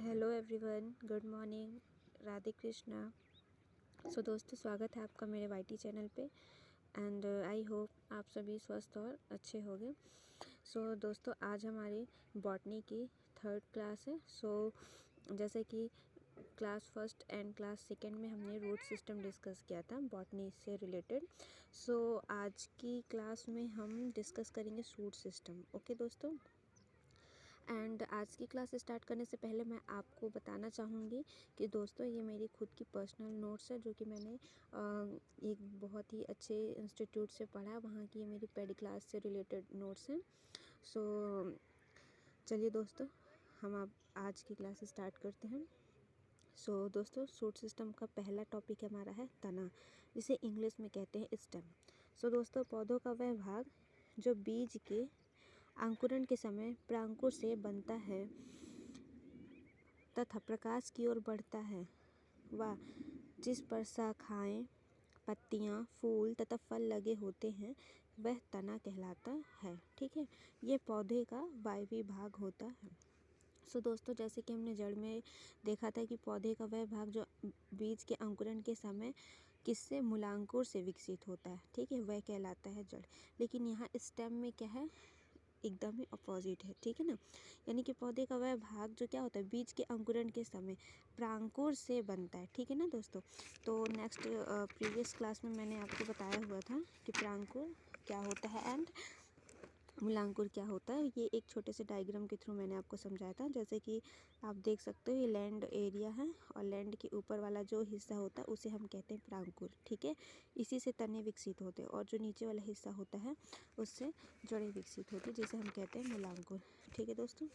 Hello everyone, good morning, Radhe Krishna. So दोस्तों, स्वागत है आपका मेरे वाईटी चैनल पे एंड आई होप आप सभी स्वस्थ और अच्छे होंगे। सो दोस्तों, आज हमारी बॉटनी की थर्ड क्लास है। जैसे कि class first and class second में हमने रूट सिस्टम डिस्कस किया था बॉटनी से रिलेटेड। आज की क्लास में हम डिस्कस करेंगे सूट सिस्टम। ओके दोस्तों, एंड आज की क्लास स्टार्ट करने से पहले मैं आपको बताना चाहूँगी कि दोस्तों, ये मेरी खुद की पर्सनल नोट्स है जो कि मैंने एक बहुत ही अच्छे इंस्टीट्यूट से पढ़ा है। वहाँ की ये मेरी पेडी क्लास से रिलेटेड नोट्स हैं। चलिए दोस्तों, हम अब आज की क्लास स्टार्ट करते हैं। दोस्तों, सूट सिस्टम का पहला टॉपिक हमारा है तना, जिसे इंग्लिश में कहते हैं स्टेम। दोस्तों, पौधों का वह भाग जो बीज के अंकुरण के समय प्रांकुर से बनता है तथा प्रकाश की ओर बढ़ता है, व जिस पर शाखाएं, पत्तियां, फूल तथा फल लगे होते हैं, वह तना कहलाता है। ठीक है, ये पौधे का वायवी भाग होता है। दोस्तों, जैसे कि हमने जड़ में देखा था कि पौधे का वह भाग जो बीज के अंकुरण के समय किससे मूलांकुर से विकसित होता है, ठीक है, वह कहलाता है जड़। लेकिन यहाँ स्टेम में क्या है, एकदम ही अपोजिट है। ठीक है ना, यानी कि पौधे का वह भाग जो क्या होता है बीज के अंकुरण के समय प्रांकुर से बनता है। ठीक है ना दोस्तों, तो नेक्स्ट प्रीवियस क्लास में मैंने आपको बताया हुआ था कि प्रांकुर क्या होता है एंड मूलांकुर क्या होता है। ये एक छोटे से डायग्राम के थ्रू मैंने आपको समझाया था। जैसे कि आप देख सकते हो, ये लैंड एरिया है और लैंड के ऊपर वाला जो हिस्सा होता है उसे हम कहते हैं प्रांकुर। ठीक है, इसी से तने विकसित होते हैं और जो नीचे वाला हिस्सा होता है उससे जड़ें विकसित होती है, जिसे हम कहते हैं मूलांकुर। ठीक है दोस्तों,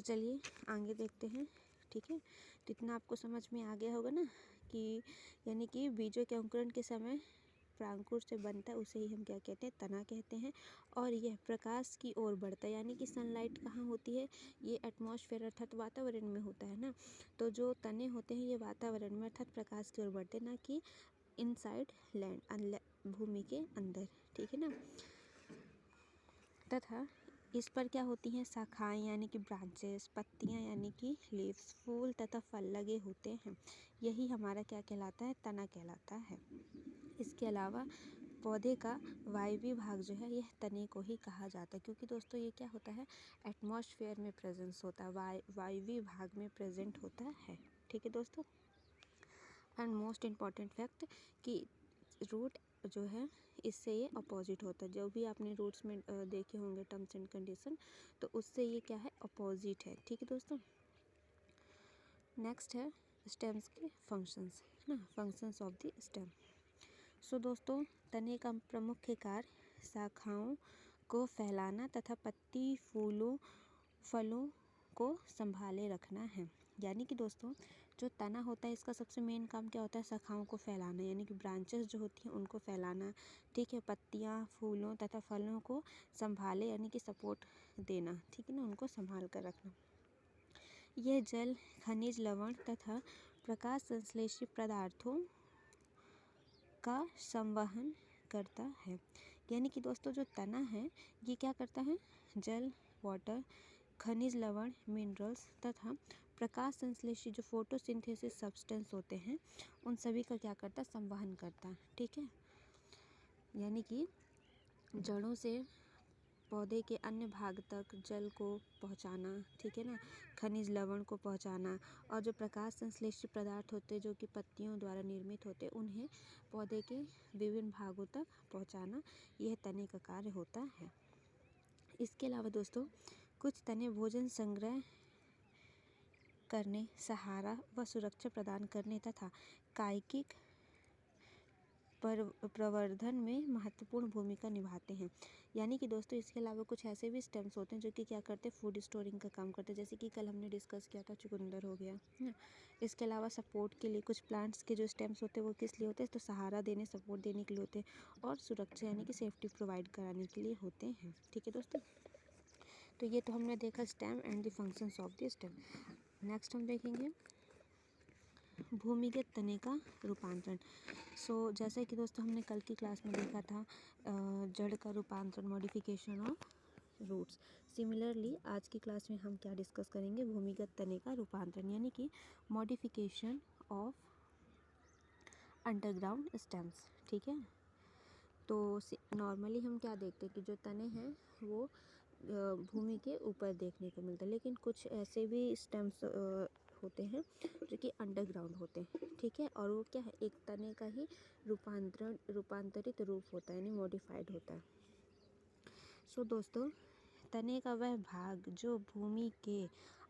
चलिए आगे देखते हैं। ठीक है, तो इतना आपको समझ में आ गया होगा ना कि यानी कि बीजों के अंकुरण के समय प्रांकुर से बनता है, उसे ही हम क्या कहते हैं, तना कहते हैं। और यह प्रकाश की ओर बढ़ता है, यानी कि सनलाइट कहाँ होती है, ये एटमॉस्फेयर अर्थात वातावरण में होता है ना। तो जो तने होते हैं ये वातावरण में अर्थात प्रकाश की ओर बढ़ते हैं, ना कि इनसाइड लैंड, भूमि के अंदर। ठीक है ना, तथा इस पर क्या होती हैं, शाखाएं यानी कि ब्रांचेस, पत्तियां यानी कि लीव्स, फूल तथा फल लगे होते हैं। यही हमारा क्या कहलाता है, तना कहलाता है। इसके अलावा पौधे का वायवी भाग जो है यह तने को ही कहा जाता है, क्योंकि दोस्तों ये क्या होता है, एटमॉस्फेयर में प्रेजेंस होता है, वायवी भाग में प्रेजेंट होता है। ठीक है दोस्तों, एंड मोस्ट इम्पॉर्टेंट फैक्ट कि रूट जो है इससे ये अपोजिट होता है। जो भी आपने रूट्स में देखे होंगे टर्म्स एंड कंडीशन, तो उससे ये क्या है, अपोजिट है। ठीक है दोस्तों, नेक्स्ट है स्टेम्स के फंक्शंस, है ना, फंक्शंस ऑफ द स्टेम। दोस्तों, तने का प्रमुख कार्य शाखाओं को फैलाना तथा पत्ती, फूलों, फलों को संभाले रखना है। यानी कि दोस्तों, जो तना होता है इसका सबसे मेन काम क्या होता है, शाखाओं को फैलाना, यानी कि ब्रांचेस जो होती हैं उनको फैलाना। ठीक है, पत्तियां, फूलों तथा फलों को संभाले यानी कि सपोर्ट देना। ठीक है ना, उनको संभाल कर रखना। यह जल, खनिज, लवण तथा प्रकाश संश्लेषी पदार्थों का संवहन करता है। यानी कि दोस्तों, जो तना है ये क्या करता है, जल, वाटर, खनिज, लवण, मिनरल्स तथा प्रकाश संश्लेषी जो फोटोसिंथेसिस सब्सटेंस होते हैं उन सभी का क्या करता है, संवहन करता है। ठीक है, यानी कि जड़ों से पौधे के अन्य भाग तक जल को पहुंचाना, ठीक है ना, खनिज, लवण को पहुंचाना, और जो प्रकाश संश्लेषी पदार्थ होते हैं जो कि पत्तियों द्वारा निर्मित होते हैं उन्हें पौधे के विभिन्न भागों तक पहुंचाना, यह तने का कार्य होता है। इसके अलावा दोस्तों, कुछ तने भोजन संग्रह करने, सहारा व सुरक्षा प्रदान करने तथा कायिक प्रवर्धन में महत्वपूर्ण भूमिका निभाते हैं। यानी कि दोस्तों, इसके अलावा कुछ ऐसे भी स्टेम्स होते हैं जो कि क्या करते हैं, फूड स्टोरिंग का काम करते हैं। जैसे कि कल हमने डिस्कस किया था, चुकंदर हो गया है ना। इसके अलावा सपोर्ट के लिए कुछ प्लांट्स के जो स्टेम्स होते हैं वो किस लिए होते हैं, तो सहारा देने, सपोर्ट देने के लिए होते हैं, और सुरक्षा यानी कि सेफ्टी प्रोवाइड कराने के लिए होते हैं। ठीक है दोस्तों, तो ये तो हमने देखा stem and the functions of the stem. Next हम देखेंगे भूमिगत तने का रूपांतरण। जैसे कि दोस्तों हमने कल की क्लास में देखा था जड़ का रूपांतरण, मॉडिफिकेशन ऑफ रूट्स। सिमिलरली आज की क्लास में हम क्या डिस्कस करेंगे, भूमिगत तने का रूपांतरण यानी कि मॉडिफिकेशन ऑफ अंडरग्राउंड स्टेम्स। ठीक है, तो नॉर्मली हम क्या देखते हैं कि जो तने हैं वो भूमि के ऊपर देखने को मिलता है, लेकिन कुछ ऐसे भी स्टेम्स होते हैं जो कि अंडरग्राउंड होते हैं। ठीक है, और वो क्या है, एक तने का ही रूपांतरित रूप होता है यानी मॉडिफाइड होता है। सो दोस्तों, तने का वह भाग जो भूमि के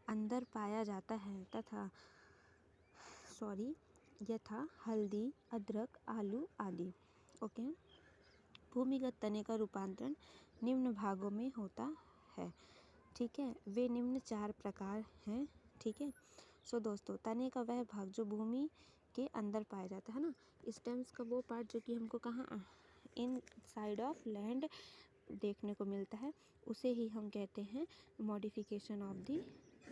अंदर पाया जाता है यथा हल्दी, अदरक, आलू आदि। ओके, भूमिगत तने का रूपांतरण निम्न भागों में होता है। ठीक है, वे निम्न 4 प्रकार हैं। ठीक है, सो दोस्तों, तने का वह भाग जो भूमि के अंदर पाया जाता है ना, स्टेम्स का वो पार्ट जो कि हमको कहाँ इन साइड ऑफ लैंड देखने को मिलता है, उसे ही हम कहते हैं मॉडिफिकेशन ऑफ द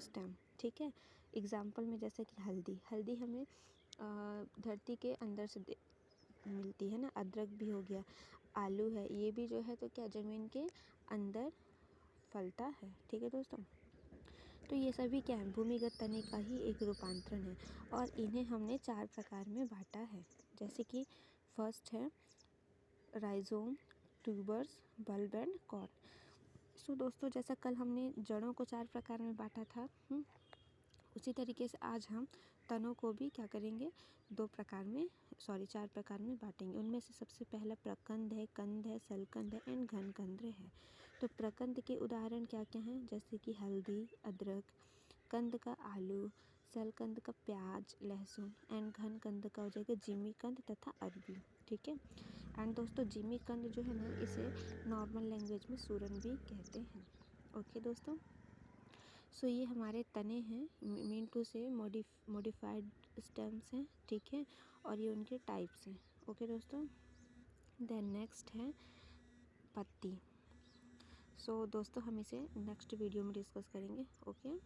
स्टेम। ठीक है, एग्जाम्पल में जैसे कि हल्दी हमें धरती के अंदर से मिलती है ना, अदरक भी हो गया, आलू है, ये भी जो है तो क्या ज़मीन के अंदर फलता है। ठीक है दोस्तों, तो ये सभी क्या है, भूमिगत तने का ही एक रूपांतरण है और इन्हें हमने 4 प्रकार में बांटा है। जैसे कि फर्स्ट है rhizome, tubers, bulb and corm. So दोस्तों, जैसा कल हमने जड़ों को 4 प्रकार में बांटा था, उसी तरीके से आज हम तनों को भी क्या करेंगे, 4 प्रकार में बांटेंगे। उनमें से सबसे पहला प्रकंद है, कंद है, सलकंद है एंड घनकंद्र है। तो प्रकंद के उदाहरण क्या क्या हैं, जैसे कि हल्दी, अदरक, कंद का आलू, सलकंद का प्याज, लहसुन एंड घनकंद का हो जाएगा जिमीकंद तथा अरबी। ठीक है, एंड दोस्तों जिमीकंद जो है ना, इसे नॉर्मल लैंग्वेज में सूरन भी कहते हैं। ओके दोस्तों, सो ये हमारे तने हैं, मीन टू से मॉडिफाइड स्टेम्स हैं। ठीक है, और ये उनके टाइप्स हैं। ओके दोस्तों, देन नेक्स्ट है पत्ती। सो दोस्तों, हम इसे नेक्स्ट वीडियो में डिस्कस करेंगे। Okay,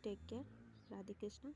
take care, Radhe Krishna.